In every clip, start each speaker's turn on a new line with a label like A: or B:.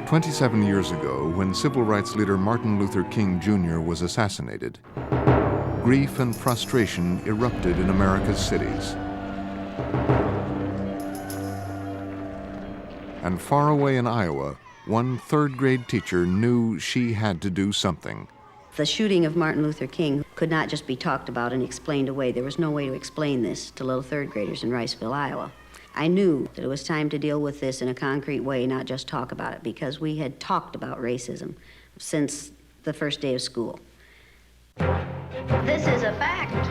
A: 27 years ago, when civil rights leader Martin Luther King Jr. was assassinated, grief and frustration erupted in America's cities. And far away in Iowa, one third-grade teacher knew she had to do something.
B: The shooting of Martin Luther King could not just be talked about and explained away. There was no way to explain this to little third graders in Riceville, Iowa. I knew that it was time to deal with this in a concrete way, not just talk about it, because we had talked about racism since the first day of school. This is a fact.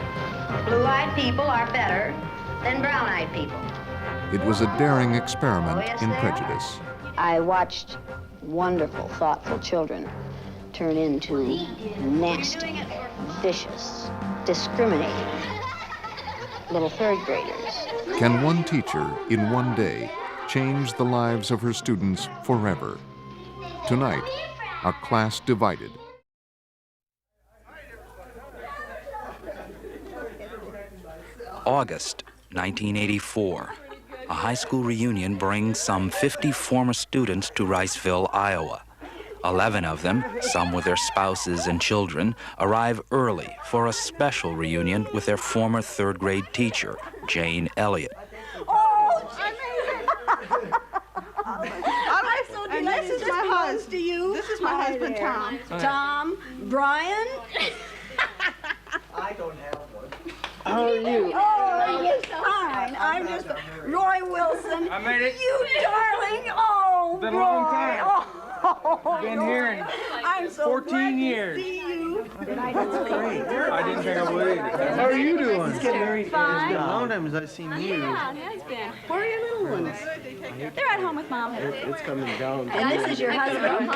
B: Blue-eyed people are better than brown-eyed people.
A: It was a daring experiment in
B: they are.
A: prejudice.
B: I watched wonderful, thoughtful children turn into nasty, vicious, discriminating little third graders.
A: Can one teacher, in one day, change the lives of her students forever? Tonight, a class divided.
C: August 1984. A high school reunion brings some 50 former students to Riceville, Iowa. 11 of them, some with their spouses and children, arrive early for a special reunion with their former third-grade teacher, Jane Elliott.
D: And this is my husband. To you. This is my husband, Tom.
B: Tom, Brian.
E: I don't have one.
D: How are you? Oh, he's fine. I'm just Roy Wilson.
F: I made it.
D: You darling. Oh,
F: Been a
D: Roy.
F: long time.
D: Oh,
F: Been
D: Roy.
F: here in
D: I'm so
F: 14
D: glad
F: years.
D: To see you.
E: That's great.
F: I didn't think I would. How are you doing?
E: It's been a long time since I've seen you.
G: Yeah, it has been.
B: Where are your little ones?
G: They're at home with Mom.
E: It's coming down.
B: And this is your husband,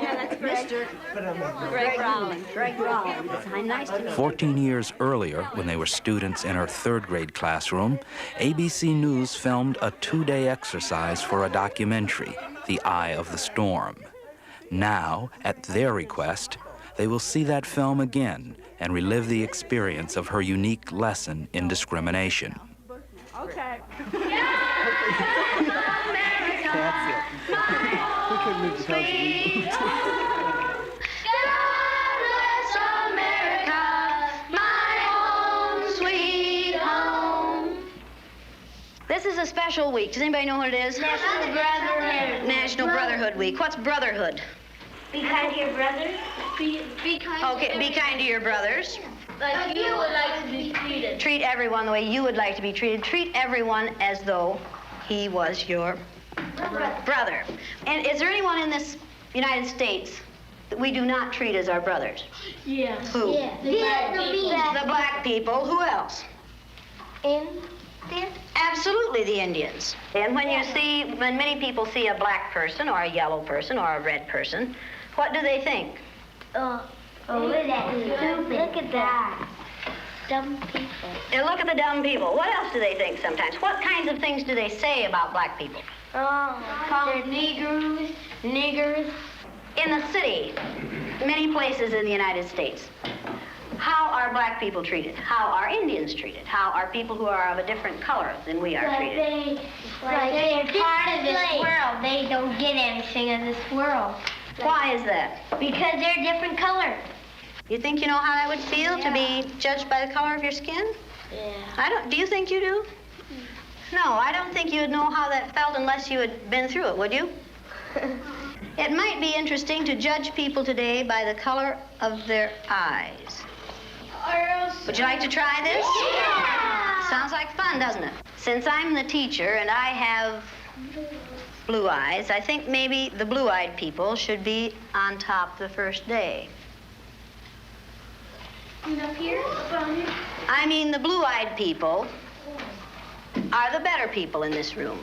G: Yeah, that's correct.
B: Mr.
G: Greg Rowland.
B: Greg Rowland. It's nice to meet you.
C: 14 years earlier, when they were students in her third-grade classroom, ABC News filmed a 2-day exercise for a documentary, The Eye of the Storm. Now, at their request, they will see that film again and relive the experience of her unique lesson in discrimination.
D: Okay.
E: That's it. We could move the house.
B: This is a special week. Does anybody know what it is?
H: National Brotherhood.
B: National Brotherhood Week. What's brotherhood?
H: Be kind to your brothers. Be kind.
B: Okay, be kind to your brothers.
H: Like you would like to be treated.
B: Treat everyone the way you would like to be treated. Treat everyone as though he was your brother. And is there anyone in this United States that we do not treat as our brothers?
H: Yeah.
B: Who?
H: Yeah.
B: The black people. Who else?
H: Indians.
B: Absolutely, the Indians. And when many people see a black person or a yellow person or a red person, what do they think?
H: Oh, look at that. Stupid. Look at that. Dumb people.
B: And look at the dumb people. What else do they think sometimes? What kinds of things do they say about black people?
H: Call them niggers. Niggers.
B: In the city, many places in the United States, how are black people treated? How are Indians treated? How are people who are of a different color than we are treated?
H: They're part of this world. They don't get anything in this world.
B: Why is that?
H: Because they're different color.
B: You think you know how that would feel to be judged by the color of your skin?
H: Yeah.
B: Do you think you do? No, I don't think you'd know how that felt unless you had been through it, would you? It might be interesting to judge people today by the color of their eyes. Would you like to try this?
H: Yeah.
B: Sounds like fun, doesn't it? Since I'm the teacher and I have blue eyes, I think maybe the blue-eyed people should be on top the first day.
H: Up here?
B: I mean, the blue-eyed people are the better people in this room.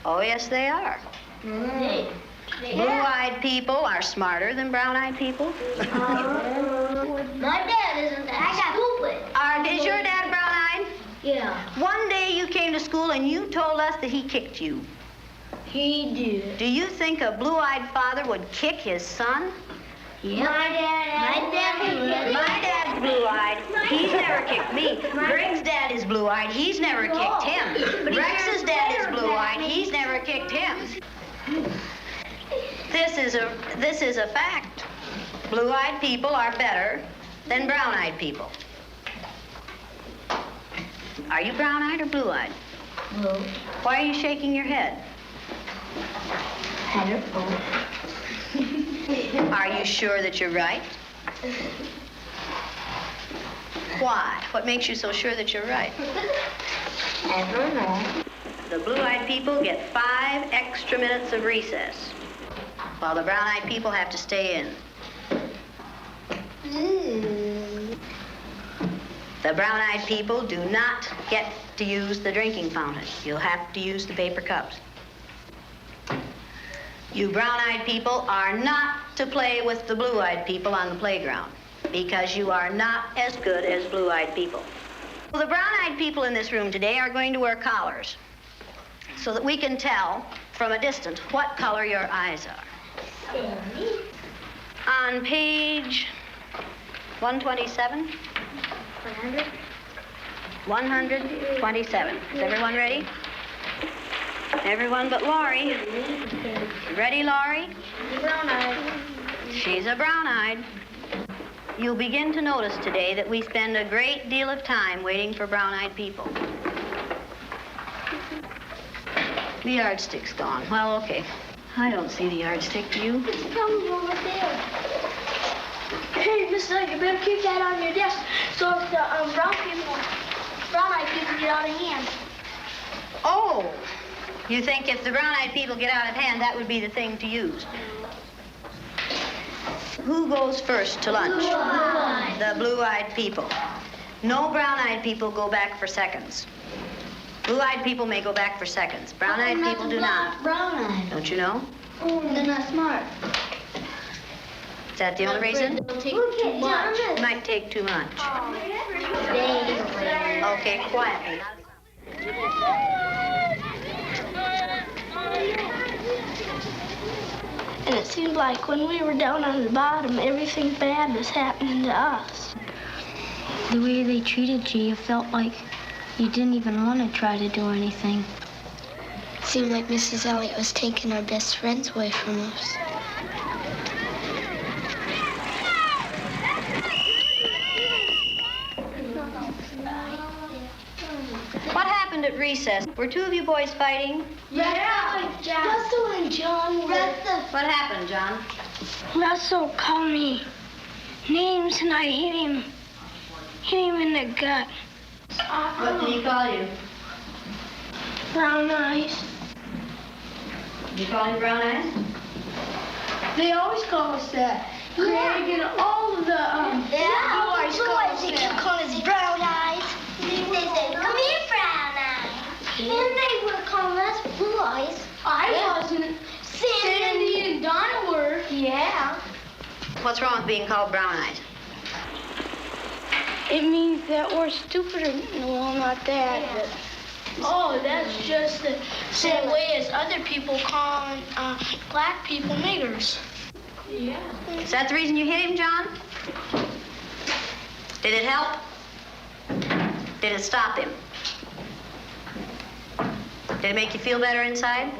B: Oh, yes, they are. Blue-eyed people are smarter than brown-eyed people.
H: My dad isn't that stupid.
B: Is your dad brown-eyed?
H: Yeah.
B: One day you came to school and you told us that he kicked you.
H: He did.
B: Do you think a blue-eyed father would kick his son?
H: Yeah.
B: My dad's blue-eyed. He's never kicked me. Greg's dad is blue-eyed. He's never kicked him. Rex's dad is blue-eyed. He's never kicked him. This is a fact. Blue-eyed people are better than brown-eyed people. Are you brown-eyed or blue-eyed?
H: Blue.
B: Why are you shaking your head?
H: I don't know.
B: Are you sure that you're right? Why? What makes you so sure that you're right?
H: I don't know.
B: The blue-eyed people get 5 extra minutes of recess, while the brown-eyed people have to stay in. The brown-eyed people do not get to use the drinking fountain. You'll have to use the paper cups. You brown-eyed people are not to play with the blue-eyed people on the playground because you are not as good as blue-eyed people. Well, the brown-eyed people in this room today are going to wear collars so that we can tell from a distance what color your eyes are. On page 127. 127. Is everyone ready? Everyone but Laurie. Ready, Laurie?
H: Brown-eyed.
B: She's a brown-eyed. You'll begin to notice today that we spend a great deal of time waiting for brown-eyed people. The yardstick's gone. Well, okay. I don't see the yardstick, do you?
H: It's probably over there. Hey, Miss Lake, you better keep that on your desk so if the brown-eyed people get out of hand.
B: Oh, you think if the brown-eyed people get out of hand, that would be the thing to use? Who goes first to lunch?
H: Blue-eyed.
B: The blue-eyed people. No brown-eyed people go back for seconds. Blue-eyed people may go back for seconds. Brown-eyed people do not.
H: Brown-eyed.
B: Don't you know?
H: Oh, they're not smart.
B: Is that the only reason?
H: They'll take too much.
B: It might take too much. Okay, quietly.
H: And it seemed like when we were down on the bottom, everything bad was happening to us.
I: The way they treated you, you felt like you didn't even want to try to do anything.
H: It seemed like Mrs. Elliott was taking our best friends away from us.
B: What happened at recess? Were 2 of you boys fighting?
H: Yeah. Russell and John were.
B: What happened, John?
H: Russell called me names and I hit him in the gut.
B: What did he call you?
H: Brown eyes.
B: Did you call him brown eyes?
H: They always call us that. Craig and all of the boys call us that. They keep calling us brown eyes. They say, come here, brown eyes. And they were calling us blue eyes. I wasn't. Sandy and Donna were. Yeah.
B: What's wrong with being called brown eyes?
H: It means that we're stupider. Well, not that. Yeah. But... Oh, that's just the same way as other people calling black people niggers. Yeah.
B: Is that the reason you hit him, John? Did it help? Did it stop him? Did it make you feel better inside?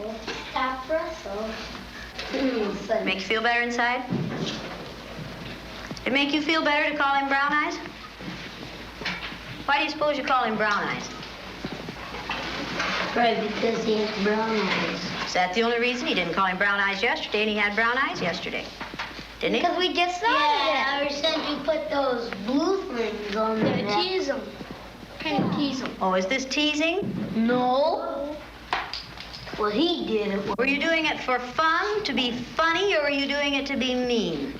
H: Stop Russell.
B: Make you feel better inside? Did it make you feel better to call him brown eyes? Why do you suppose you call him brown eyes?
H: Right, because he has brown eyes.
B: Is that the only reason? He didn't call him brown eyes yesterday, and he had brown eyes yesterday. Didn't he?
H: Because we just started it. Ever since you put those blue things on there. Yeah, tease them. Kind of tease them.
B: Oh, is this teasing?
H: No. Well, he did it.
B: Were you doing it for fun, to be funny, or were you doing it to be mean?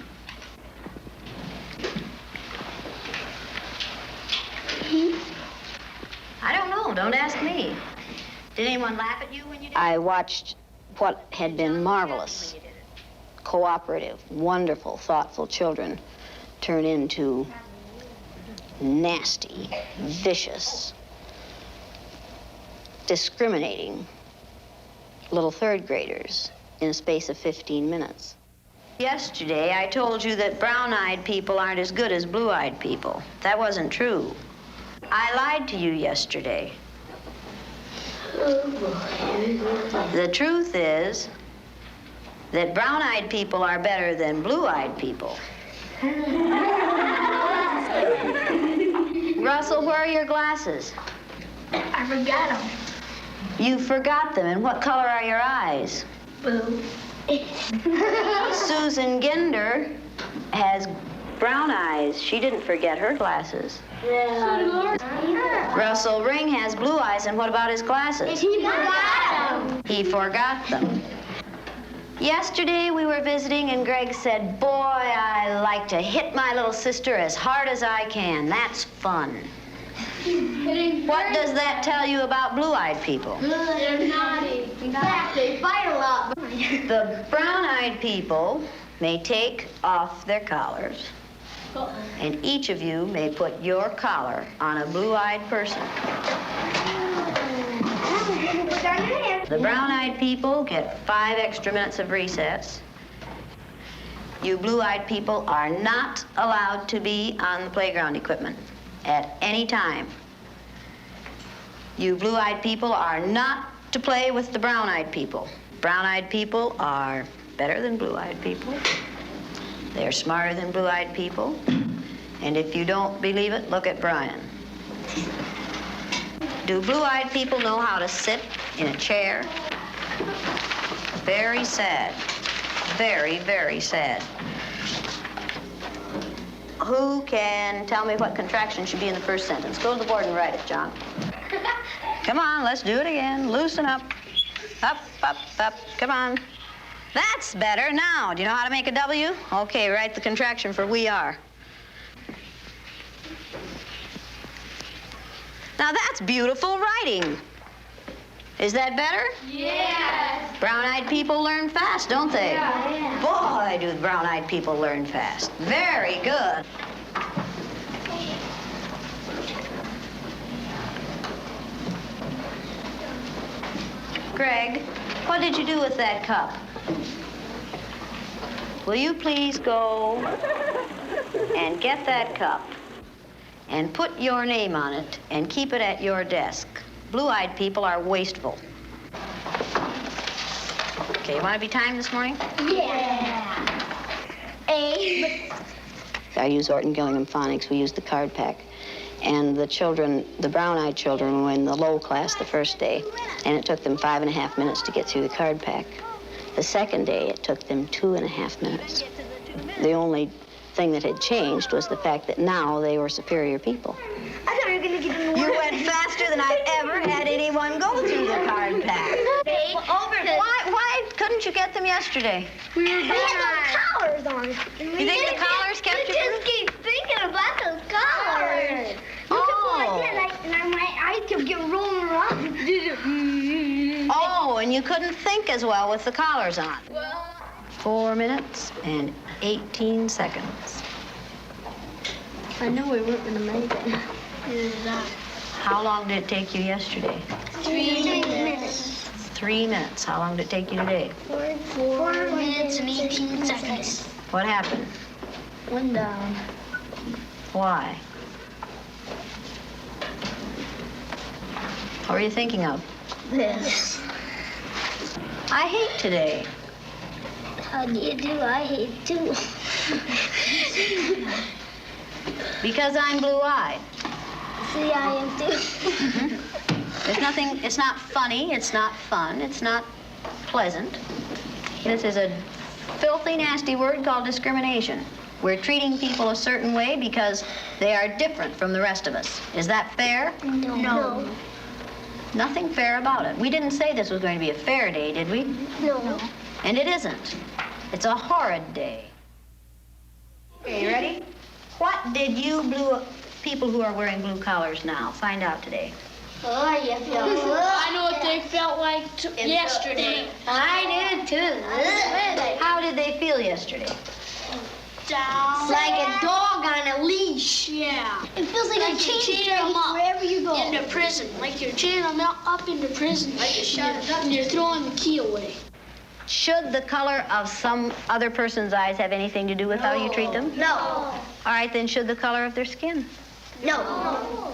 B: I don't know. Don't ask me. Did anyone laugh at you when you did it? I watched what had been marvelous, cooperative, wonderful, thoughtful children turn into nasty, vicious, discriminating little 3rd graders in a space of 15 minutes. Yesterday, I told you that brown-eyed people aren't as good as blue-eyed people. That wasn't true. I lied to you yesterday. The truth is that brown-eyed people are better than blue-eyed people. Russell, where are your glasses?
H: I forgot them.
B: You forgot them. And what color are your eyes?
H: Blue.
B: Susan Ginder has brown eyes. She didn't forget her glasses.
H: Yeah.
B: Russell Ring has blue eyes, and what about his glasses?
H: He forgot them.
B: He forgot them. Yesterday we were visiting, and Greg said, "Boy, I like to hit my little sister as hard as I can. That's fun." What does that tell you about blue-eyed people?
H: They're naughty. In fact, they fight a lot.
B: The brown-eyed people may take off their collars, and each of you may put your collar on a blue-eyed person. The brown-eyed people get 5 extra minutes of recess. You blue-eyed people are not allowed to be on the playground equipment at any time. You blue-eyed people are not to play with the brown-eyed people. Brown-eyed people are better than blue-eyed people. They're smarter than blue-eyed people. And if you don't believe it, look at Brian. Do blue-eyed people know how to sit in a chair? Very sad. Very, very sad. Who can tell me what contraction should be in the first sentence? Go to the board and write it, John. Come on, let's do it again. Loosen up. Up, up, up. Come on. That's better. Now, do you know how to make a W? Okay, write the contraction for we are. Now, that's beautiful writing. Is that better?
H: Yes.
B: Brown-eyed people learn fast, don't they?
H: Yeah.
B: Boy, do brown-eyed people learn fast. Very good. Greg, what did you do with that cup? Will you please go and get that cup and put your name on it and keep it at your desk? Blue-eyed people are wasteful. Okay, you want to be timed this morning?
H: Yeah. A.
B: I use Orton Gillingham Phonics. We use the card pack. And the children, the brown-eyed children, were in the low class the first day, and it took them 5.5 minutes to get through the card pack. The second day, it took them 2.5 minutes. The only thing that had changed was the fact that now they were superior people.
H: I thought you were going to get in the
B: You went faster than I've ever had anyone go through the card pack. Why couldn't you get them yesterday?
H: We had those collars on.
B: You think the collars kept you?
H: just keep thinking about those collars.
B: Oh.
H: And my eyes kept getting rolling around.
B: Oh, and you couldn't think as well with the collars on. 4 minutes and 18 seconds.
H: I knew we weren't going to make it.
B: How long did it take you yesterday?
H: 3 minutes.
B: 3 minutes. How long did it take you today?
H: 4 minutes and 18 seconds.
B: What happened?
H: One down.
B: Why? What were you thinking of?
H: This.
B: I hate today.
H: How do you do? I hate too.
B: Because I'm blue-eyed.
H: See, I am too.
B: There's nothing, it's not funny, it's not fun, it's not pleasant. This is a filthy, nasty word called discrimination. We're treating people a certain way because they are different from the rest of us. Is that fair?
H: No.
B: Nothing fair about it. We didn't say this was going to be a fair day, did we?
H: No.
B: And it isn't. It's a horrid day. Okay, you ready? What did you people who are wearing blue collars now find out today?
H: Oh, you feel
J: I know what they felt like yesterday.
H: I did too.
B: How did they feel yesterday?
J: Down.
H: Like a dog on a leash.
J: Yeah.
H: It feels like a
J: you
H: chain
J: chain them up
H: wherever you go.
J: into prison. Like you're chaining them up into prison. And you're throwing the key away.
B: Should the color of some other person's eyes have anything to do with how you treat them?
H: No.
B: All right, then should the color of their skin?
H: No.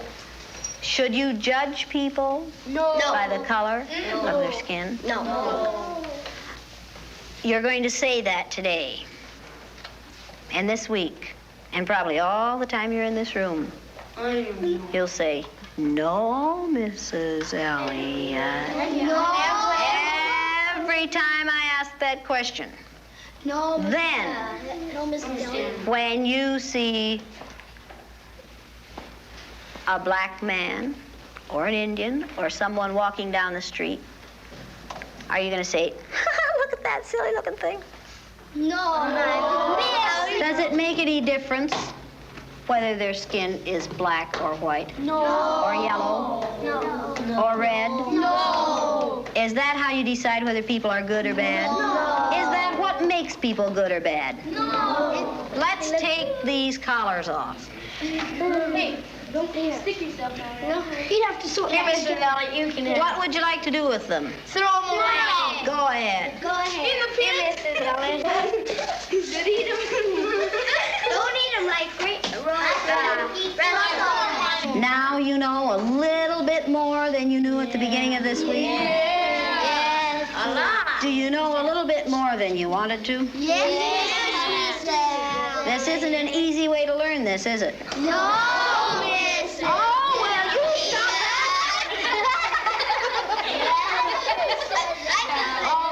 B: Should you judge people
H: No.
B: by the color of their skin?
H: No.
B: You're going to say that today, and this week, and probably all the time you're in this room. You'll say, "No, Mrs. Elliott."
H: No.
B: Every time I ask that question.
H: No, Mrs.
B: Then,
H: No, Mrs. Elliott.
B: when you see a black man or an Indian or someone walking down the street, are you going to say, "Look at that silly looking thing"?
H: No, Miss.
B: Does it make any difference whether their skin is black or white?
H: No.
B: Or yellow?
H: No.
B: Or red?
H: No.
B: Is that how you decide whether people are good or bad?
H: No.
B: Is that what makes people good or bad?
H: No.
B: Let's take these collars off.
J: Hey, don't stick yourself down there.
H: No. You'd have to sort
B: Here,
H: that.
B: Mr. Elliott, you can. What would you like to do with them?
H: Throw them away.
B: Go ahead.
H: Go ahead. In the pit. Mrs. Elliott. Don't eat them. Don't eat them like great.
B: Now you know a little bit more than you knew at the beginning of this week?
H: Yes. A lot.
B: Do you know a little bit more than you wanted to?
H: Yes, Mrs.
B: This isn't an easy way to learn this, is it?
H: No, Miss.
B: Oh, well, you stop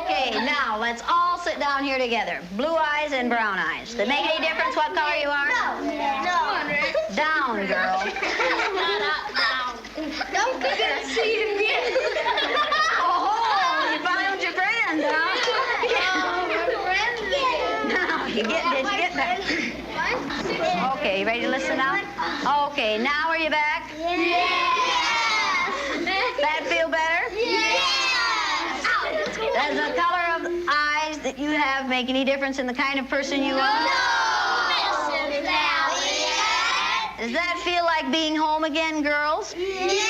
B: Okay, now let's all sit down here together. Blue eyes and brown eyes. Does it make any difference what color you are?
H: No.
B: Down, girl.
H: Don't be gonna see it again.
B: Oh, you found your friend, huh? Now, you get back. Okay, you ready to listen now? Okay, now are you back?
H: Yes.
B: That feel better?
H: Yes.
B: Does the color of eyes that you have make any difference in the kind of person you are?
H: No, Mrs. Elliott.
B: Does that feel like being home again, girls?
H: Yes.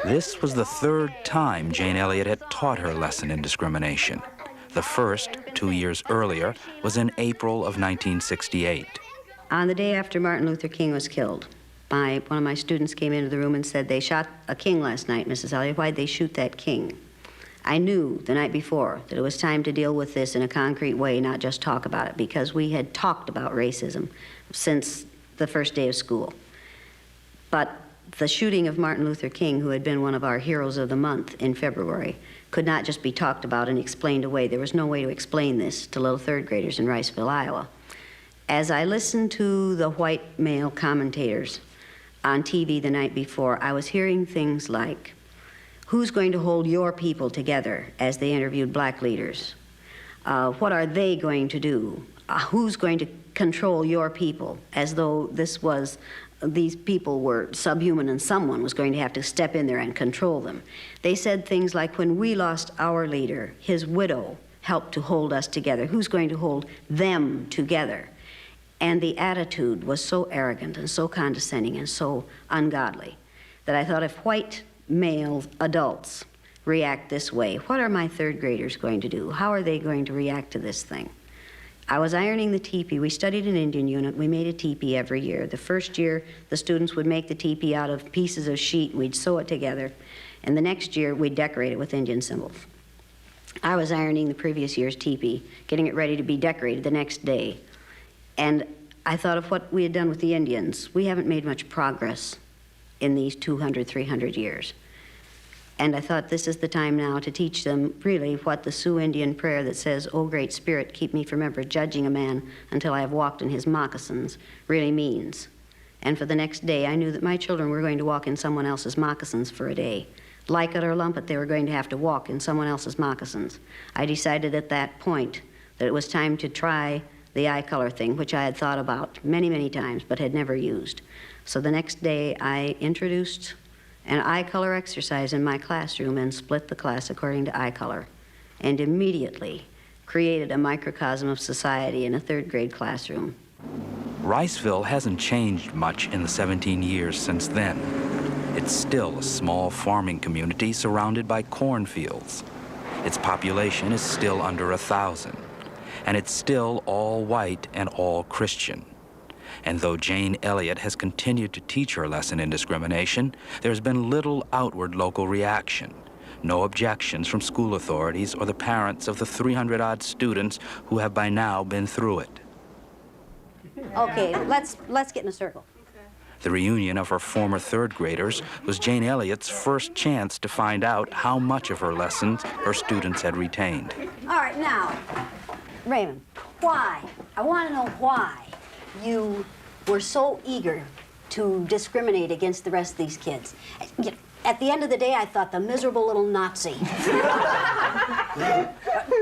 C: This was the third time Jane Elliott had taught her lesson in discrimination. The first, 2 years earlier, was in April of 1968.
B: On the day after Martin Luther King was killed, one of my students came into the room and said, "They shot a king last night, Mrs. Elliott. Why'd they shoot that king?" I knew the night before that it was time to deal with this in a concrete way, not just talk about it, because we had talked about racism since the first day of school. But the shooting of Martin Luther King, who had been one of our heroes of the month in February, could not just be talked about and explained away. There was no way to explain this to little third graders in Riceville, Iowa. As I listened to the white male commentators on TV the night before, I was hearing things like, "Who's going to hold your people together?" as they interviewed black leaders. What are they going to do? Who's going to control your people? As though these people were subhuman and someone was going to have to step in there and control them. They said things like, "When we lost our leader, his widow helped to hold us together. Who's going to hold them together?" And the attitude was so arrogant and so condescending and so ungodly that I thought, if white male adults react this way, what are my third graders going to do? How are they going to react to this thing? I was ironing the teepee. We studied an Indian unit. We made a teepee every year. The first year, the students would make the teepee out of pieces of sheet. We'd sew it together. And the next year, we'd decorate it with Indian symbols. I was ironing the previous year's teepee, getting it ready to be decorated the next day. And I thought of what we had done with the Indians. We haven't made much progress in these 200, 300 years. And I thought, this is the time now to teach them really what the Sioux Indian prayer that says, "O Great Spirit, keep me from ever judging a man until I have walked in his moccasins," really means. And for the next day, I knew that my children were going to walk in someone else's moccasins for a day. Like it or lump it, they were going to have to walk in someone else's moccasins. I decided at that point that it was time to try the eye color thing, which I had thought about many, many times, but had never used. So the next day, I introduced an eye color exercise in my classroom and split the class according to eye color, and immediately created a microcosm of society in a third grade classroom.
C: Riceville hasn't changed much in the 17 years since then. It's still a small farming community surrounded by cornfields. Its population is still under 1,000. And it's still all white and all Christian. And though Jane Elliott has continued to teach her lesson in discrimination, there's been little outward local reaction. No objections from school authorities or the parents of the 300-odd students who have by now been through it.
B: Okay, let's get in a circle.
C: The reunion of her former third graders was Jane Elliott's first chance to find out how much of her lessons her students had retained.
B: All right, now, Raymond, why? I want to know why you were so eager to discriminate against the rest of these kids. At the end of the day, I thought the miserable little Nazi.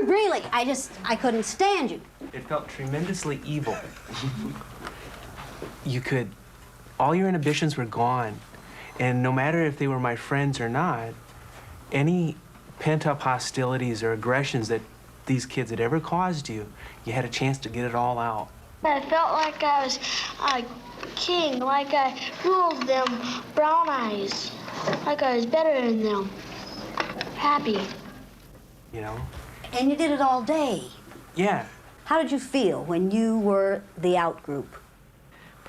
B: Really, I couldn't stand you.
K: It felt tremendously evil. All your inhibitions were gone. And no matter if they were my friends or not, any pent-up hostilities or aggressions that these kids had ever caused you, you had a chance to get it all out.
J: I felt like I was a king, like I ruled them brown eyes, like I was better than them. Happy.
K: You know?
B: And you did it all day.
K: Yeah.
B: How did you feel when you were the out group?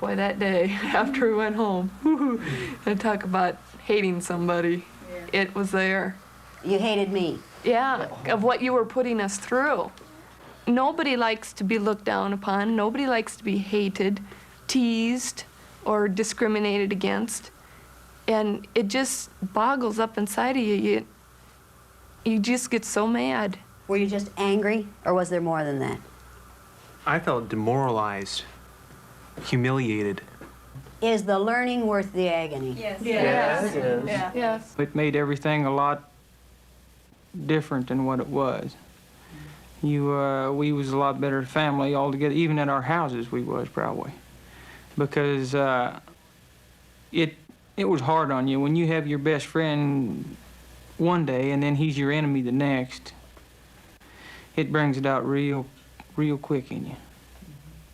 L: Boy, that day, after we went home, and talk about hating somebody, it was there.
B: You hated me?
L: Yeah, of what you were putting us through. Nobody likes to be looked down upon. Nobody likes to be hated, teased, or discriminated against. And it just boggles up inside of you. You just get so mad.
B: Were you just angry, or was there more than that?
K: I felt demoralized, humiliated.
B: Is the learning worth the agony?
L: Yes.
F: Yes.
L: Yes. Yes.
F: It made everything a lot different than what it was. We was a lot better family altogether. Even at our houses, we was probably, because it was hard on you when you have your best friend one day and then he's your enemy the next. It brings it out real quick in you.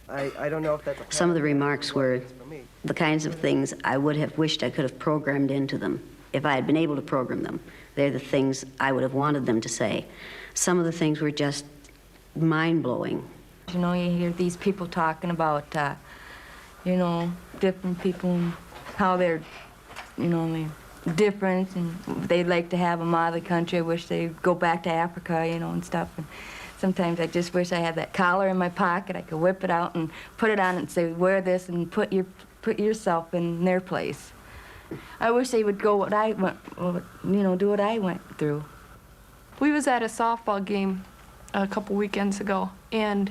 E: I don't know if that's a
B: Some of the remarks were the kinds of things I would have wished I could have programmed into them if I had been able to program them. They're the things I would have wanted them to say. Some of the things were just mind-blowing.
M: You know, you hear these people talking about, you know, different people and how they're, you know, they're different and they'd like to have them out of the country. I wish they'd go back to Africa, you know, and stuff. And sometimes I just wish I had that collar in my pocket. I could whip it out and put it on and say, wear this and put yourself in their place. I wish they would go what I went, you know, do what I went through.
L: We was at a softball game a couple weekends ago, and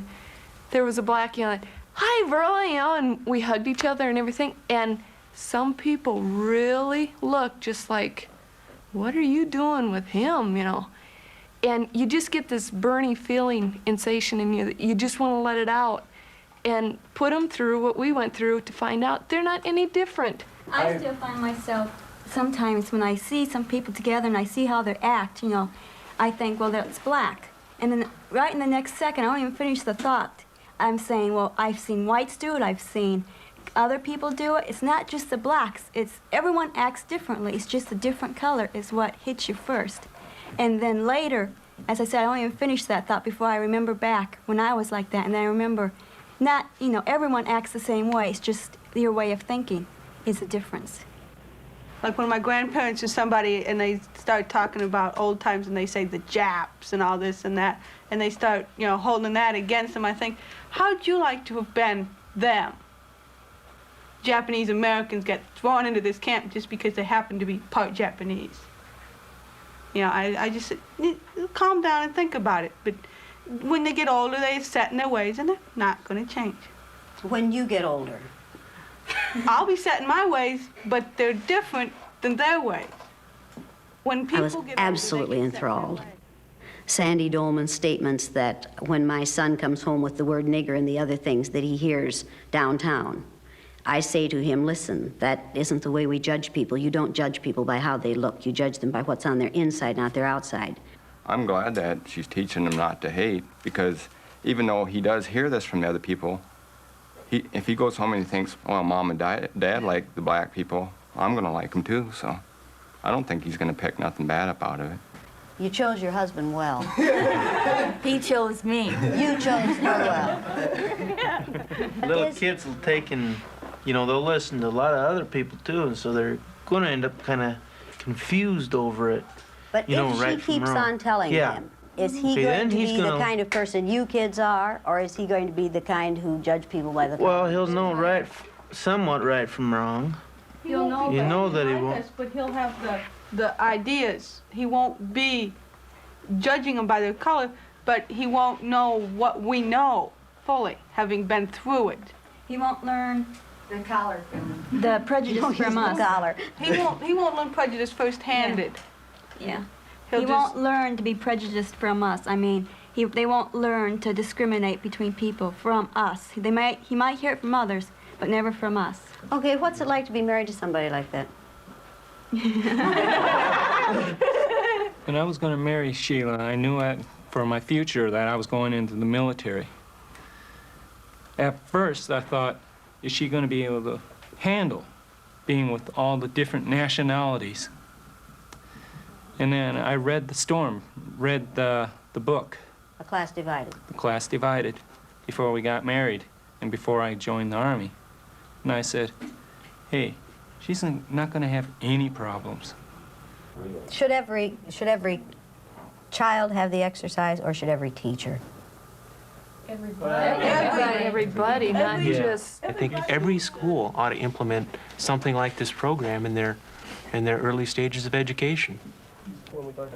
L: there was a black yelling, "Hi, Verla," you know, and we hugged each other and everything. And some people really looked just like, what are you doing with him, you know? And you just get this burning feeling, sensation in you that you just want to let it out and put them through what we went through to find out they're not any different.
G: I still find myself sometimes when I see some people together and I see how they act, you know, I think, well, that's black. And then right in the next second, I don't even finish the thought. I'm saying, well, I've seen whites do it, I've seen other people do it. It's not just the blacks, it's everyone acts differently. It's just a different color is what hits you first. And then later, as I said, I don't even finish that thought before I remember back when I was like that. And then I remember not, you know, everyone acts the same way. It's just your way of thinking is the difference.
D: Like when my grandparents or somebody and they start talking about old times and they say the Japs and all this and that, and they start, you know, holding that against them, I think, how'd you like to have been them? Japanese Americans get thrown into this camp just because they happen to be part Japanese. You know, I just calm down and think about it. But when they get older, they're set in their ways and they're not going to change.
B: When you get older?
D: I'll be set in my ways, but they're different than their ways. When people
B: I was
D: get
B: absolutely enthralled. Sandy Dolman's statements that when my son comes home with the word nigger and the other things that he hears downtown, I say to him, listen, that isn't the way we judge people. You don't judge people by how they look. You judge them by what's on their inside, not their outside.
N: I'm glad that she's teaching him not to hate, because even though he does hear this from the other people, if he goes home and he thinks, well, Mom and Dad like the black people, I'm going to like them too, so I don't think he's going to pick nothing bad up out of it.
B: You chose your husband well.
M: He chose me.
B: You chose her well.
O: Little kids will take and, you know, they'll listen to a lot of other people too, and so they're going to end up kind of confused over it.
B: But
O: you know,
B: if
O: right
B: she keeps
O: from wrong.
B: on telling him, is he
O: Okay,
B: going
O: then
B: to
O: he's
B: be the
O: gonna-
B: kind of person you kids are, or is he going to be the kind who judge people by the
O: Well, he'll know somewhat right from wrong.
D: He'll know
O: You
D: that
O: know
D: he
O: that he
D: like
O: won't.
D: us, but he'll have the ideas. He won't be judging them by their color, but he won't know what we know fully, having been through it.
G: He won't learn
M: the collar from
G: the prejudice from us.
D: He won't learn prejudice first-handed.
G: Yeah.
D: He'll
G: He
D: just-
G: won't learn to be prejudiced from us. I mean, they won't learn to discriminate between people from us. He might hear it from others, but never from us.
B: Okay, what's it like to be married to somebody like that?
F: When I was going to marry Sheila, I knew for my future that I was going into the military. At first, I thought, is she going to be able to handle being with all the different nationalities? And then I read the book,
B: A Class Divided.
F: The Class Divided, before we got married and before I joined the Army. And I said, hey, she's not going to have any problems.
B: Should every child have the exercise, or should every teacher?
L: Everybody, not just.
K: I think every school ought to implement something like this program in their early stages of education.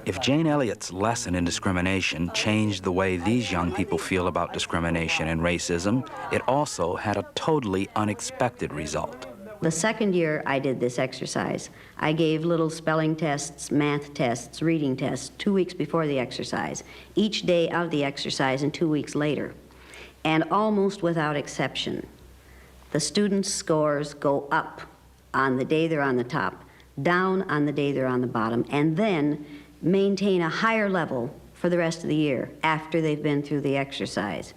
C: If Jane Elliott's lesson in discrimination changed the way these young people feel about discrimination and racism, it also had a totally unexpected result.
B: The second year I did this exercise, I gave little spelling tests, math tests, reading tests 2 weeks before the exercise, each day of the exercise and 2 weeks later. And almost without exception, the students' scores go up on the day they're on the top, down on the day they're on the bottom, and then maintain a higher level for the rest of the year after they've been through the exercise.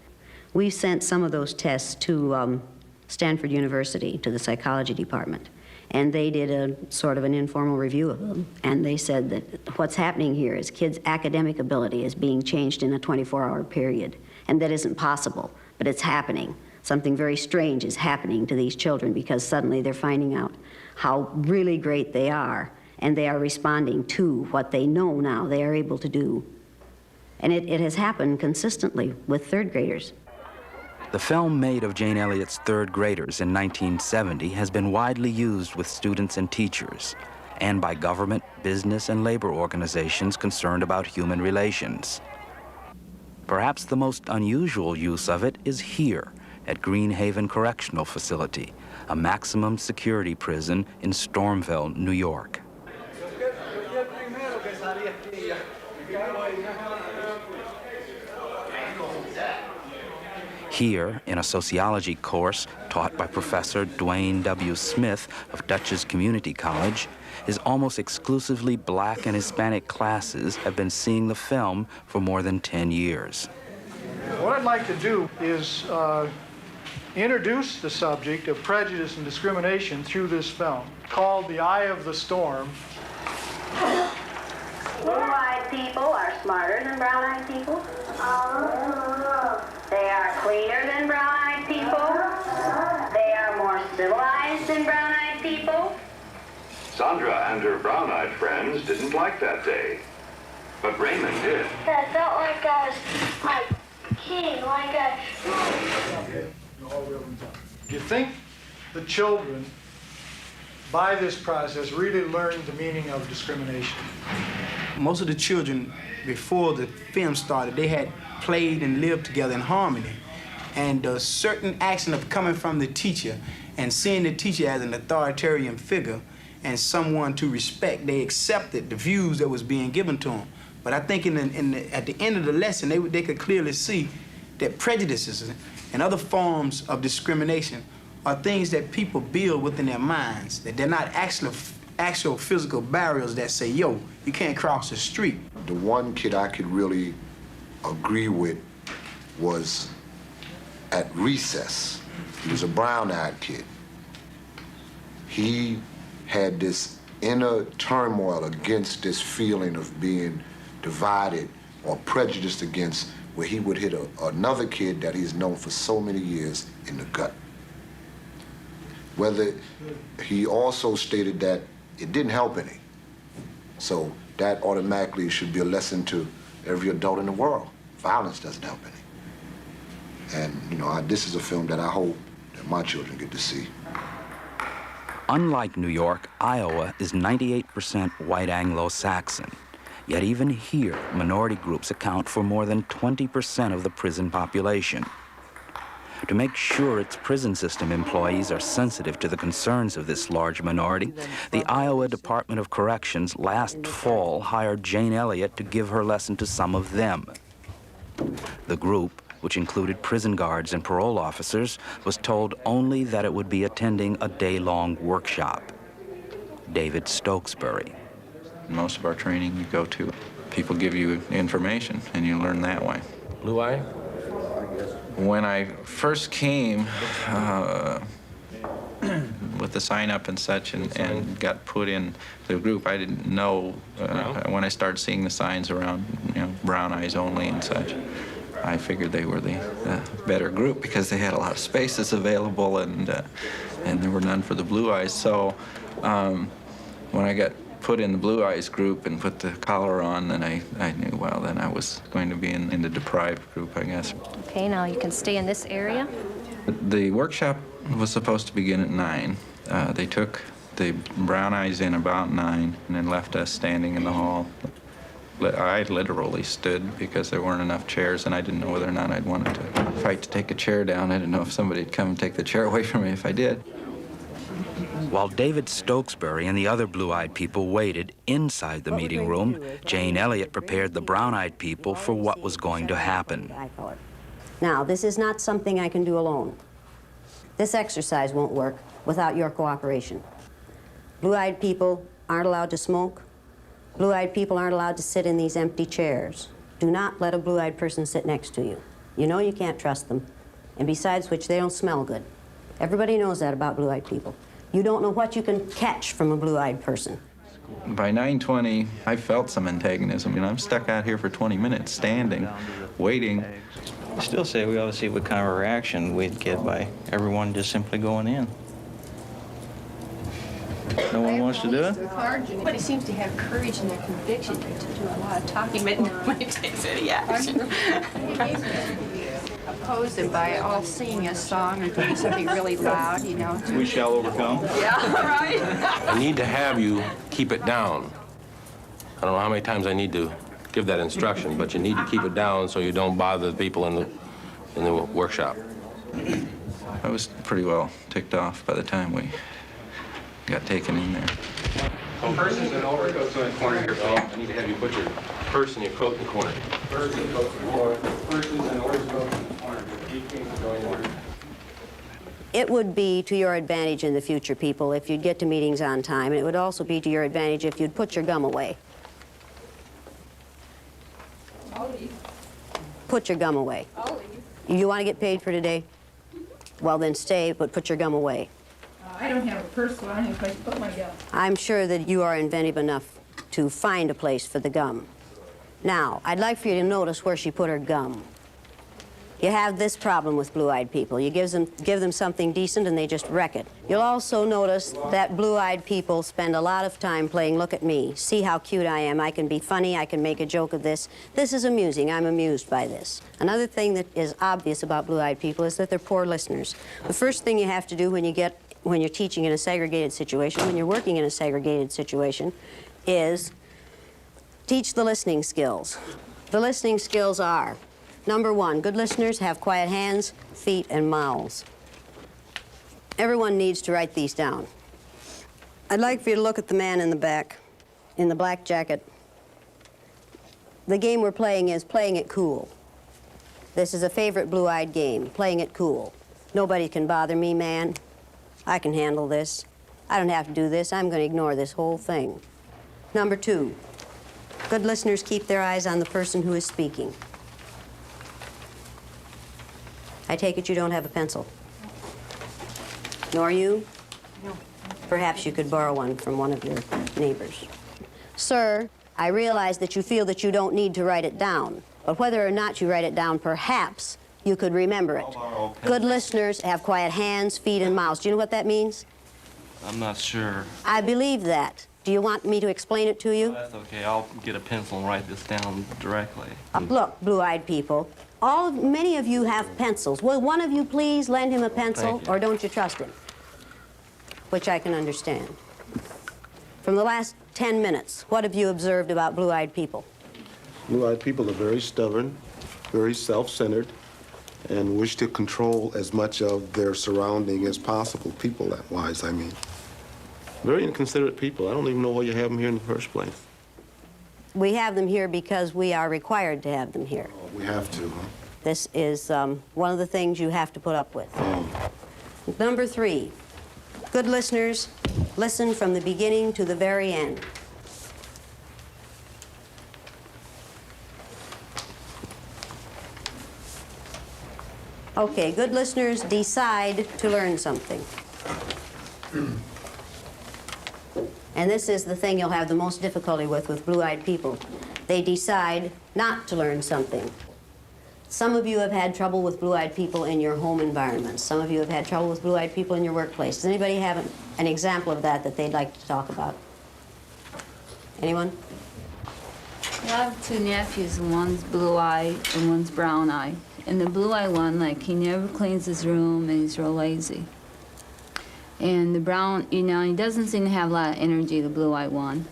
B: We sent some of those tests to Stanford University, to the psychology department, and they did a sort of an informal review of them, and they said that what's happening here is kids' academic ability is being changed in a 24-hour period, and that isn't possible, but it's happening. Something very strange is happening to these children because suddenly they're finding out how really great they are, and they are responding to what they know now they are able to do. And it has happened consistently with third graders.
C: The film made of Jane Elliott's third graders in 1970 has been widely used with students and teachers, and by government, business, and labor organizations concerned about human relations. Perhaps the most unusual use of it is here at Greenhaven Correctional Facility, a maximum security prison in Stormville, New York. Here, in a sociology course taught by Professor Dwayne W. Smith of Dutchess Community College, his almost exclusively black and Hispanic classes have been seeing the film for more than 10 years.
P: What I'd like to do is introduce the subject of prejudice and discrimination through this film, called The Eye of the Storm.
B: Blue-eyed people are smarter than brown-eyed people. They are cleaner than brown-eyed people. They are more civilized than brown-eyed people.
Q: Sandra and her brown-eyed friends didn't like that day, but Raymond did.
J: I felt like I was like king, like a...
P: Do you think the children, by this process, really learned the meaning of discrimination?
R: Most of the children, before the film started, they had played and lived together in harmony. And a certain action of coming from the teacher and seeing the teacher as an authoritarian figure and someone to respect, they accepted the views that was being given to them. But I think at the end of the lesson, they could clearly see that prejudices and other forms of discrimination are things that people build within their minds, that they're not actual physical barriers that say, yo, you can't cross the street.
S: The one kid I could really agree with was at recess. He was a brown-eyed kid. He had this inner turmoil against this feeling of being divided or prejudiced against, where he would hit another kid that he's known for so many years in the gut. Whether he also stated that it didn't help any. So that automatically should be a lesson to every adult in the world. Violence doesn't help any. And, you know, this is a film that I hope that my children get to see.
C: Unlike New York, Iowa is 98% white Anglo-Saxon. Yet even here, minority groups account for more than 20% of the prison population. To make sure its prison system employees are sensitive to the concerns of this large minority, the Iowa Department of Corrections last fall hired Jane Elliott to give her lesson to some of them. The group, which included prison guards and parole officers, was told only that it would be attending a day-long workshop. David Stokesbury.
T: Most of our training you go to, people give you information and you learn that way.
U: Blue eye?
T: When I first came with the sign up and such and got put in the group, I didn't know when I started seeing the signs around, you know, brown eyes only and such. I figured they were the better group because they had a lot of spaces available and there were none for the blue eyes. So when I got put in the blue eyes group and put the collar on, then I knew, well, then I was going to be in the deprived group, I guess.
V: Okay, now you can stay in this area.
T: The workshop was supposed to begin at 9. They took the brown eyes in about 9 and then left us standing in the hall. I literally stood because there weren't enough chairs, and I didn't know whether or not I'd wanted to fight to take a chair down. I didn't know if somebody'd come and take the chair away from me if I did.
C: While David Stokesbury and the other blue-eyed people waited inside the meeting room, Jane Elliott prepared the brown-eyed people for what was going to happen.
B: Now, this is not something I can do alone. This exercise won't work without your cooperation. Blue-eyed people aren't allowed to smoke. Blue-eyed people aren't allowed to sit in these empty chairs. Do not let a blue-eyed person sit next to you. You know you can't trust them. And besides which, they don't smell good. Everybody knows that about blue-eyed people. You don't know what you can catch from a blue-eyed person.
T: By 9:20, I felt some antagonism. You know, I'm stuck out here for 20 minutes, standing, waiting.
W: I still say we ought to see what kind of a reaction we'd get by everyone just simply going in. No one wants to do it?
X: Everybody seems to have courage in their conviction to do a lot of talking, but nobody takes any action. Oppose them by all singing a song or doing something really loud, you know.
W: We shall overcome.
X: Yeah, right.
U: I need to have you keep it down. I don't know how many times I need to give that instruction, but you need to keep it down so you don't bother the people in the workshop.
T: I was pretty well ticked off by the time we got taken in there.
U: Purses and overcoats in the corner here, Phil. I need to have you put your purse and your coat in the corner. Purse and coat in the corner. Purses and overcoats in the corner.
B: It would be to your advantage in the future, people, if you'd get to meetings on time, and it would also be to your advantage if you'd put your gum away. Put your gum away. You want to get paid for today? Well, then stay, but put your gum away.
X: I don't have a purse, so I don't have a place to put my gum.
B: I'm sure that you are inventive enough to find a place for the gum. Now, I'd like for you to notice where she put her gum. You have this problem with blue-eyed people. You give them something decent and they just wreck it. You'll also notice that blue-eyed people spend a lot of time playing look at me, see how cute I am, I can be funny, I can make a joke of this. This is amusing, I'm amused by this. Another thing that is obvious about blue-eyed people is that they're poor listeners. The first thing you have to do when you're teaching in a segregated situation, when you're working in a segregated situation, is teach the listening skills. The listening skills are: number 1, good listeners have quiet hands, feet, and mouths. Everyone needs to write these down. I'd like for you to look at the man in the back, in the black jacket. The game we're playing is playing it cool. This is a favorite blue-eyed game, playing it cool. Nobody can bother me, man. I can handle this. I don't have to do this. I'm going to ignore this whole thing. Number 2, good listeners keep their eyes on the person who is speaking. I take it you don't have a pencil. Nor you? No. Perhaps you could borrow one from one of your neighbors. Sir, I realize that you feel that you don't need to write it down, but whether or not you write it down, perhaps you could remember it. Good listeners have quiet hands, feet, and mouths. Do you know what that means?
A: I'm not sure.
B: I believe that. Do you want me to explain it to you?
A: That's okay. I'll get a pencil and write this down directly.
B: Look, blue-eyed people, many of you have pencils. Will one of you please lend him a pencil, or don't you trust him? Which I can understand. From the last 10 minutes, what have you observed about blue-eyed people?
E: Blue-eyed people are very stubborn, very self-centered, and wish to control as much of their surrounding as possible. People-wise, I mean. Very inconsiderate people. I don't even know why you have them here in the first place.
B: We have them here because we are required to have them here.
E: Oh, we have to, huh?
B: This is one of the things you have to put up with. Number 3, good listeners, listen from the beginning to the very end. Okay, good listeners decide to learn something. And this is the thing you'll have the most difficulty with blue-eyed people. They decide not to learn something. Some of you have had trouble with blue-eyed people in your home environments. Some of you have had trouble with blue-eyed people in your workplace. Does anybody have an example of that they'd like to talk about? Anyone?
H: I have 2 nephews, one's blue-eye and one's brown-eye. And the blue-eye one, like, he never cleans his room and he's real lazy. And the brown, you know, he doesn't seem to have a lot of energy, the blue-eye one.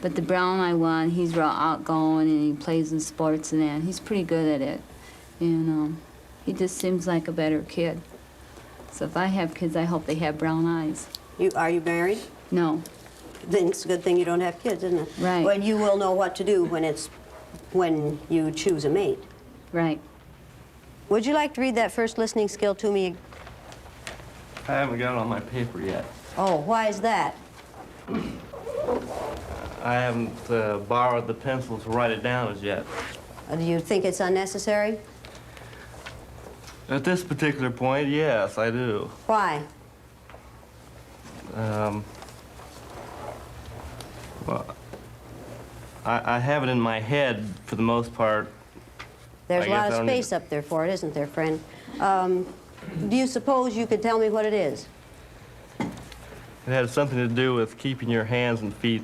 H: But the brown-eye one, he's real outgoing and he plays in sports and that. He's pretty good at it. And he just seems like a better kid. So if I have kids, I hope they have brown eyes.
B: Are you married?
H: No.
B: Then it's a good thing you don't have kids, isn't it?
H: Right.
B: Well, you will know what to do when you choose a mate.
H: Right.
B: Would you like to read that first listening skill to me?
A: I haven't got it on my paper yet.
B: Oh, why is that?
A: I haven't borrowed the pencil to write it down as yet.
B: Do you think it's unnecessary?
A: At this particular point, yes, I do.
B: Why?
A: Well, I have it in my head for the most part.
B: There's a lot of space up there for it, isn't there, friend? Do you suppose you could tell me what it is?
A: It has something to do with keeping your hands and feet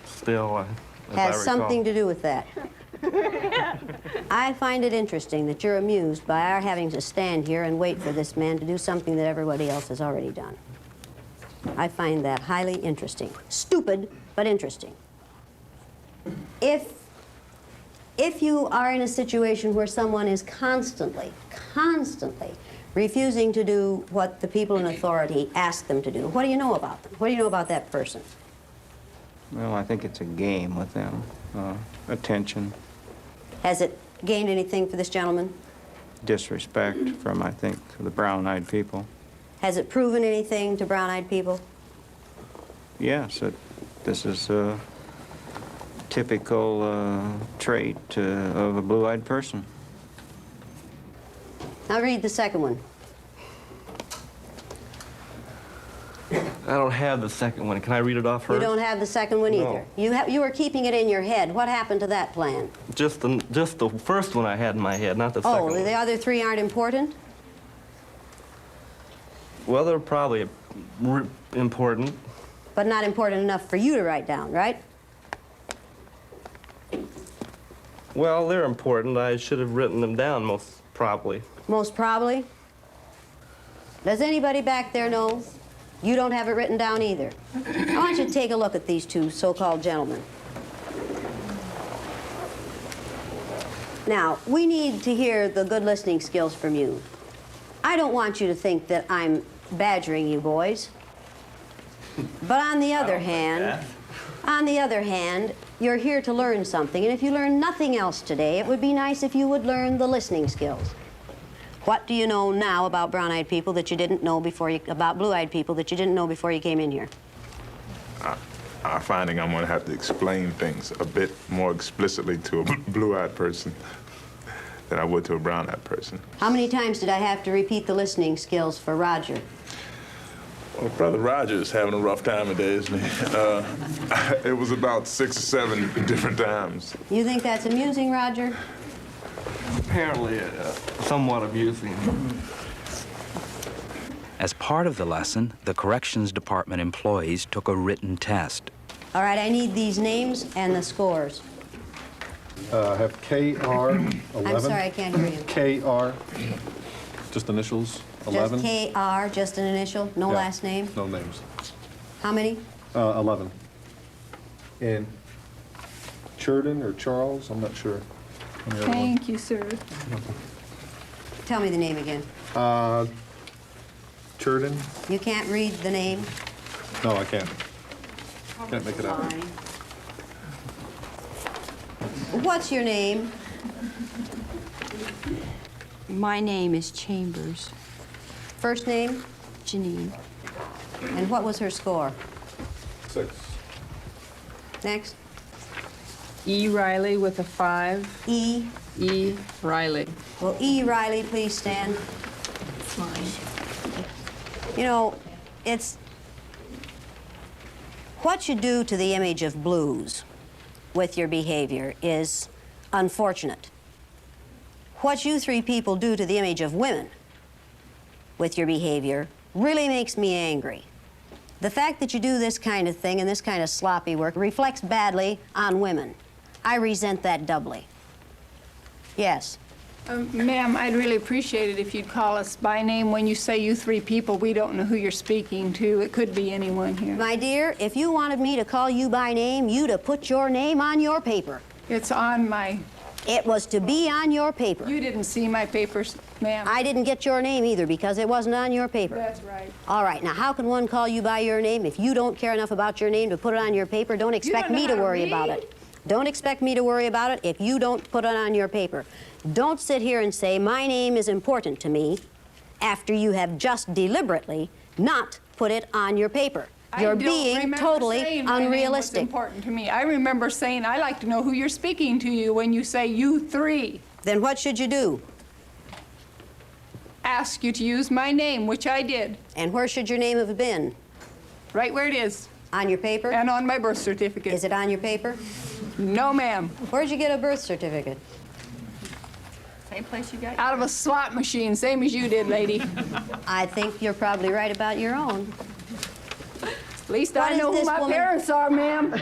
A: still, as I recall.
B: Has something to do with that. I find it interesting that you're amused by our having to stand here and wait for this man to do something that everybody else has already done. I find that highly interesting. Stupid, but interesting. If you are in a situation where someone is constantly refusing to do what the people in authority ask them to do, what do you know about them? What do you know about that person?
T: Well, I think it's a game with them. Attention,
B: Has it gained anything for this gentleman?
T: disrespect from, I think, the brown-eyed people.
B: Has it proven anything to brown-eyed people?
T: Yes, this is a typical trait of a blue-eyed person.
B: Now read the second one.
A: I don't have the second one. Can I read it off first?
B: You don't have the second one
A: No.
B: either. You were keeping it in your head. What happened to that plan?
A: Just the first one I had in my head, not the second
B: Oh,
A: one.
B: the other 3 aren't important?
A: Well, they're probably important.
B: But not important enough for you to write down, right?
A: Well, they're important. I should have written them down, most probably.
B: Most probably. Does anybody back there know? You don't have it written down either. I want you to take a look at these 2 so-called gentlemen. Now, we need to hear the good listening skills from you. I don't want you to think that I'm badgering you boys. But on the other hand, you're here to learn something, and if you learn nothing else today, it would be nice if you would learn the listening skills. What do you know now about brown-eyed people that you didn't know before about blue-eyed people that you didn't know before you came in here?
I: I'm finding I'm going to have to explain things a bit more explicitly to a blue-eyed person than I would to a brown-eyed person.
B: How many times did I have to repeat the listening skills for Roger?
I: Well, Brother Roger is having a rough time today, isn't he? It was about 6 or 7 different times.
B: You think that's amusing, Roger?
A: Apparently, somewhat amusing.
C: As part of the lesson, the corrections department employees took a written test.
B: All right, I need these names and the scores.
D: I have KR 11.
B: I'm sorry, I can't hear you.
D: KR, just initials, 11.
B: Just KR, just an initial, no
D: Yeah,
B: last name?
D: No names.
B: How many?
D: 11. And Churden or Charles, I'm not sure. on the other one.
H: Thank you, sir.
B: Tell me the name again.
D: Churden?
B: You can't read the name?
D: No, I can't. Can't make it out.
B: What's your name?
M: My name is Chambers.
B: First name?
M: Janine.
B: And what was her score?
D: 6.
B: Next.
N: E. Riley with a 5.
B: E.
N: E. Riley.
B: Will E. Riley please stand?
N: It's mine.
B: You know, it's what you do to the image of blues with your behavior is unfortunate. What you 3 people do to the image of women with your behavior really makes me angry. The fact that you do this kind of thing and this kind of sloppy work reflects badly on women. I resent that doubly. Yes.
H: Ma'am, I'd really appreciate it if you'd call us by name when you say you 3 people. We don't know who you're speaking to. It could be anyone here.
B: My dear, if you wanted me to call you by name, you'd have put your name on your paper.
H: It's on my...
B: It was to be on your paper.
H: You didn't see my papers, ma'am.
B: I didn't get your name either because it wasn't on your paper.
H: That's right.
B: All right, now how can one call you by your name if you don't care enough about your name to put it on your paper? Don't expect me to worry about it. Don't expect me to worry about it if you don't put it on your paper. Don't sit here and say my name is important to me after you have just deliberately not put it on your paper. You're being totally unrealistic.
H: Important to me. I remember saying I like to know who you're speaking to you when you say you 3.
B: Then what should you do?
H: Ask you to use my name, which I did.
B: And where should your name have been?
H: Right where it is.
B: On your paper?
H: And on my birth certificate.
B: Is it on your paper?
H: No, ma'am.
B: Where'd you get a birth certificate?
H: Same place you got. Out of a slot machine, same as you did, lady.
B: I think you're probably right about your own.
H: At least I know who my parents are, ma'am.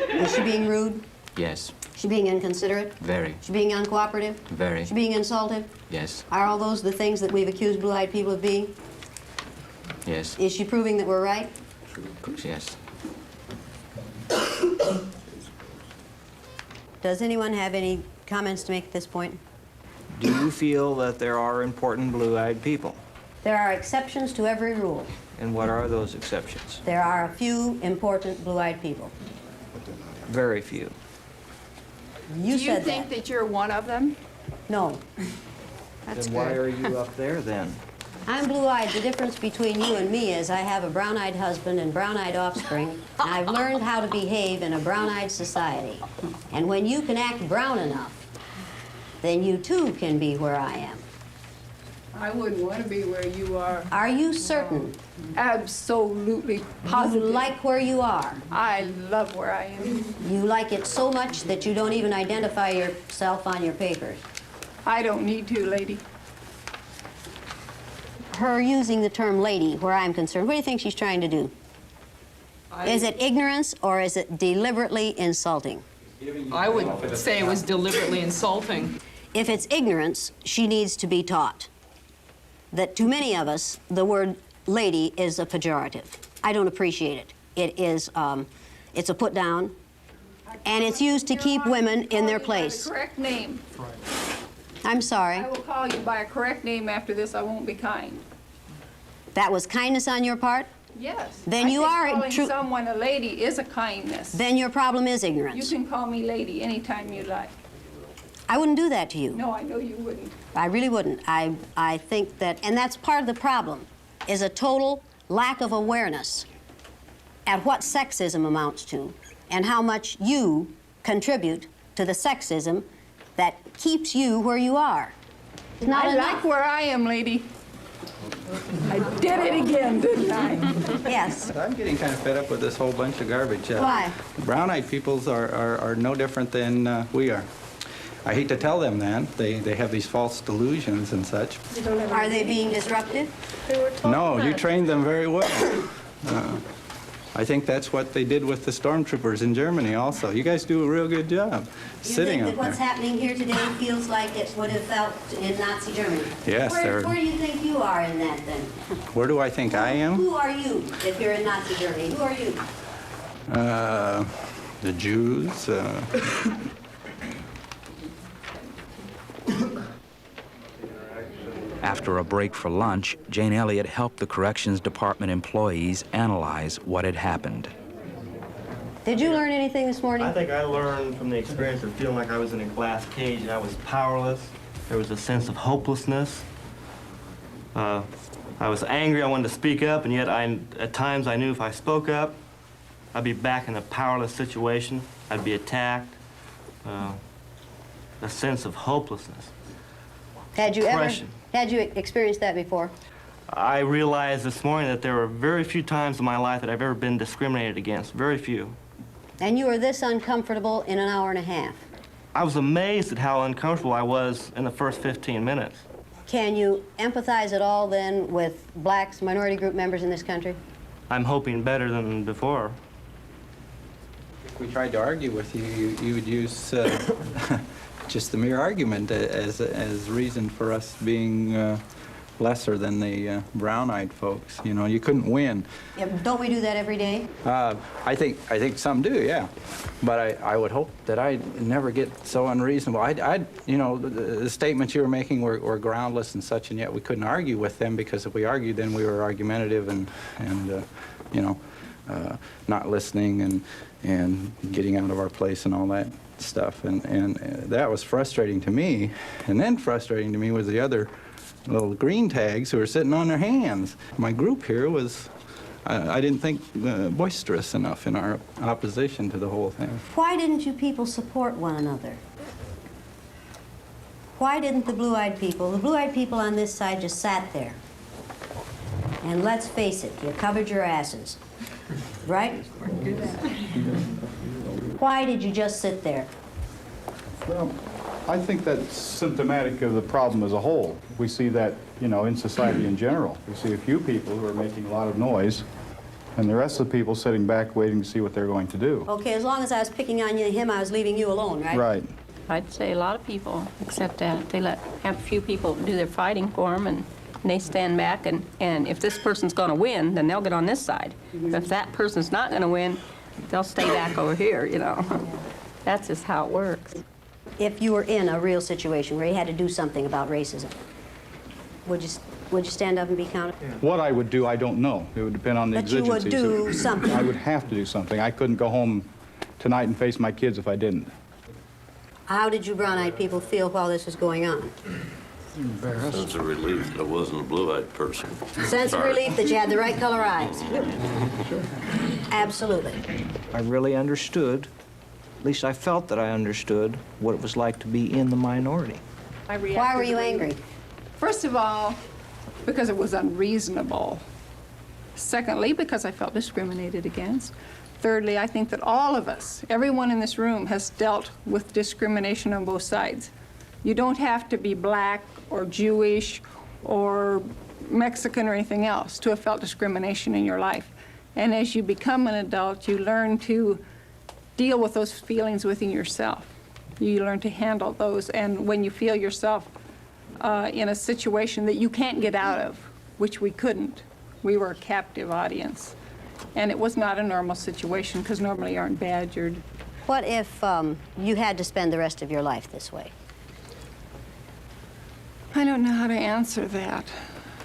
B: Is she being rude?
O: Yes,
B: She being inconsiderate?
O: very,
B: She being uncooperative?
O: very.
B: She being insultive?
O: Yes,
B: Are all those the things that we've accused blue-eyed people of being?
O: yes,
B: Is she proving that we're right?
O: yes.
B: Does anyone have any comments to make at this point?
W: Do you feel that there are important blue-eyed people?
B: There are exceptions to every rule.
W: And what are those exceptions?
B: There are a few important blue-eyed people.
W: Very few.
B: You
H: Do you
B: said
H: think
B: that.
H: that you're one of them?
B: No. That's
W: Then why
B: good.
W: are you up there then?
B: I'm blue-eyed. The difference between you and me is I have a brown-eyed husband and brown-eyed offspring, and I've learned how to behave in a brown-eyed society. And when you can act brown enough, then you too can be where I am.
H: I wouldn't want to be where you are.
B: Are you certain?
H: Absolutely positive.
B: You like where you are.
H: I love where I am.
B: You like it so much that you don't even identify yourself on your papers.
H: I don't need to, lady.
B: Her using the term lady, where I'm concerned, what do you think she's trying to do? Is it ignorance or is it deliberately insulting?
N: I would say it was deliberately insulting.
B: If it's ignorance, she needs to be taught that to many of us, the word lady is a pejorative. I don't appreciate it. It is, it's a put down, and it's used to keep women in their place.
H: Correct name.
B: I'm sorry.
H: I will call you by a correct name after this. I won't be kind.
B: That was kindness on your part?
H: Yes.
B: Then you are
H: calling
B: true.
H: someone a lady is a kindness.
B: Then your problem is
H: You
B: ignorance.
H: can call me lady anytime you like.
B: I wouldn't do that to you.
H: No, I know you wouldn't.
B: I really wouldn't. I think that, and that's part of the problem, is a total lack of awareness at what sexism amounts to and how much you contribute to the sexism that keeps you where you are. It's not
H: I
B: enough.
H: like where I am, lady.
X: I did it again, didn't I?
B: Yes.
T: I'm getting kind of fed up with this whole bunch of garbage.
B: Why?
T: Brown-eyed peoples are no different than we are. I hate to tell them that. They have these false delusions and such.
B: Are they being disruptive?
T: No, you trained them very well. I think that's what they did with the stormtroopers in Germany also. You guys do a real good job sitting
B: You
T: up
B: think that what's
T: there.
B: happening here today feels like it would have felt in Nazi Germany?
T: Yes,
B: Where do you think you are in that then?
T: Where do I think I am?
B: Who are you if you're in Nazi Germany? Who are you?
T: The Jews.
C: After a break for lunch, Jane Elliott helped the Corrections Department employees analyze what had happened.
B: Did you learn anything this morning?
A: I think I learned from the experience of feeling like I was in a glass cage and I was powerless. There was a sense of hopelessness. I was angry, I wanted to speak up, and yet at times I knew if I spoke up, I'd be back in a powerless situation. I'd be attacked. A sense of hopelessness.
B: Had you
A: Depression.
B: Had you experienced that before?
A: I realized this morning that there were very few times in my life that I've ever been discriminated against. Very few.
B: And you were this uncomfortable in an hour and a half?
A: I was amazed at how uncomfortable I was in the first 15 minutes.
B: Can you empathize at all then with blacks, minority group members in this country?
A: I'm hoping better than before.
T: If we tried to argue with you, you would use just the mere argument as reason for us being lesser than the brown-eyed folks. You know, you couldn't win.
B: Yeah, don't we do that every day?
T: I think some do, yeah. But I would hope that I never get so unreasonable. You know, the statements you were making were groundless and such, and yet we couldn't argue with them, because if we argued, then we were argumentative and you know, not listening and getting out of our place and all that stuff. And that was frustrating to me. And then frustrating to me was the other little green tags who were sitting on their hands. My group here was, I didn't think, boisterous enough in our opposition to the whole thing.
B: Why didn't you people support one another? Why didn't the blue-eyed people on this side just sat there? And let's face it, you covered your asses, right? Why did you just sit there?
F: Well, I think that's symptomatic of the problem as a whole. We see that, you know, in society in general. We see a few people who are making a lot of noise, and the rest of the people sitting back waiting to see what they're going to do.
B: Okay, as long as I was picking on him, I was leaving you alone, right?
F: Right.
X: I'd say a lot of people accept that. They have a few people do their fighting for them, and they stand back, and if this person's going to win, then they'll get on this side. If that person's not going to win, they'll stay back over here, you know. That's just how it works.
B: If you were in a real situation where you had to do something about racism, would you stand up and be counted?
F: What I would do, I don't know. It would depend on the
B: But you
F: exigencies.
B: would do something.
F: I would have to do something. I couldn't go home tonight and face my kids if I didn't.
B: How did you brown-eyed people feel while this was going on?
G: Embarrassed. Sense of relief that I wasn't a blue-eyed person.
B: Sense of relief that you had the right color eyes. Absolutely.
W: I really understood, at least I felt that I understood, what it was like to be in the minority.
B: Why were you angry?
X: First of all, because it was unreasonable. Secondly, because I felt discriminated against. Thirdly, I think that all of us, everyone in this room, has dealt with discrimination on both sides. You don't have to be black or Jewish or Mexican or anything else to have felt discrimination in your life. And as you become an adult, you learn to deal with those feelings within yourself. You learn to handle those, and when you feel yourself in a situation that you can't get out of, which we couldn't, we were a captive audience. And it was not a normal situation, because normally you aren't badgered.
B: What if you had to spend the rest of your life this way?
X: I don't know how to answer that.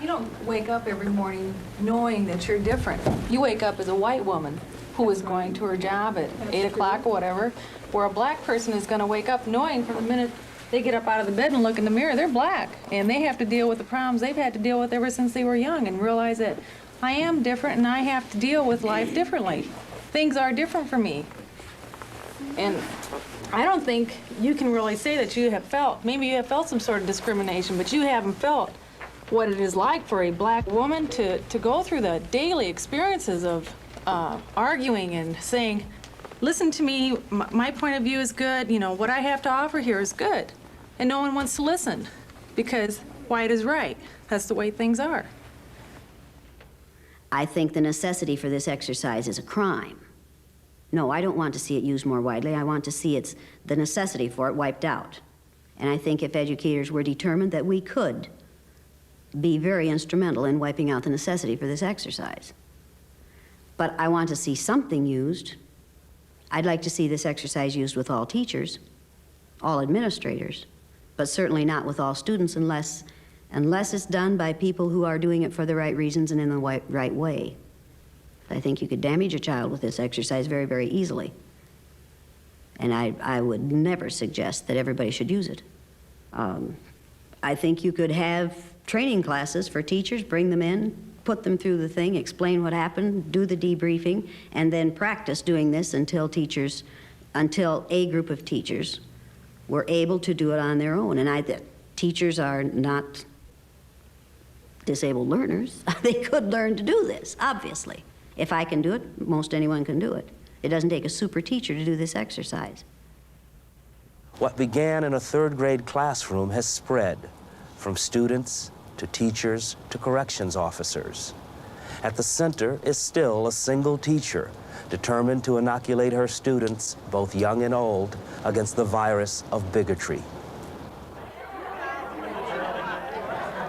X: You don't wake up every morning knowing that you're different. You wake up as a white woman who is going to her job at 8 o'clock or whatever, where a black person is going to wake up knowing from the minute they get up out of the bed and look in the mirror, they're black. And they have to deal with the problems they've had to deal with ever since they were young, and realize that I am different and I have to deal with life differently. Things are different for me. And I don't think you can really say that you have felt, maybe you have felt some sort of discrimination, but you haven't felt
N: what it is like for a black woman to go through the daily experiences of arguing and saying, listen to me, my point of view is good, you know, what I have to offer here is good. And no one wants to listen because white is right. That's the way things are.
B: I think the necessity for this exercise is a crime. No, I don't want to see it used more widely. I want to see the necessity for it wiped out. And I think if educators were determined that we could be very instrumental in wiping out the necessity for this exercise. But I want to see something used. I'd like to see this exercise used with all teachers, all administrators, but certainly not with all students unless it's done by people who are doing it for the right reasons and in the right way. I think you could damage a child with this exercise very, very easily. And I would never suggest that everybody should use it. I think you could have training classes for teachers, bring them in, put them through the thing, explain what happened, do the debriefing, and then practice doing this until a group of teachers were able to do it on their own. And teachers are not disabled learners. They could learn to do this, obviously. If I can do it, most anyone can do it. It doesn't take a super teacher to do this exercise.
C: What began in a third-grade classroom has spread from students to teachers to corrections officers. At the center is still a single teacher, determined to inoculate her students, both young and old, against the virus of bigotry.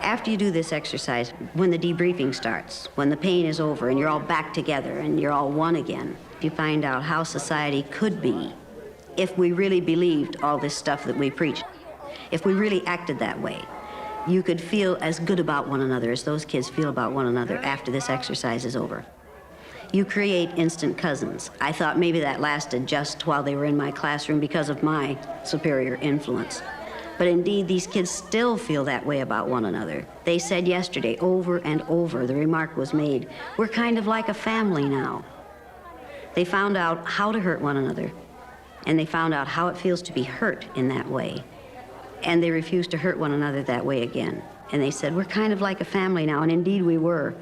B: After you do this exercise, when the debriefing starts, when the pain is over and you're all back together and you're all one again, you find out how society could be if we really believed all this stuff that we preach. If we really acted that way, you could feel as good about one another as those kids feel about one another after this exercise is over. You create instant cousins. I thought maybe that lasted just while they were in my classroom because of my superior influence. But indeed, these kids still feel that way about one another. They said yesterday, over and over, the remark was made, we're kind of like a family now. They found out how to hurt one another, and they found out how it feels to be hurt in that way. And they refused to hurt one another that way again. And they said, we're kind of like a family now, and indeed we were.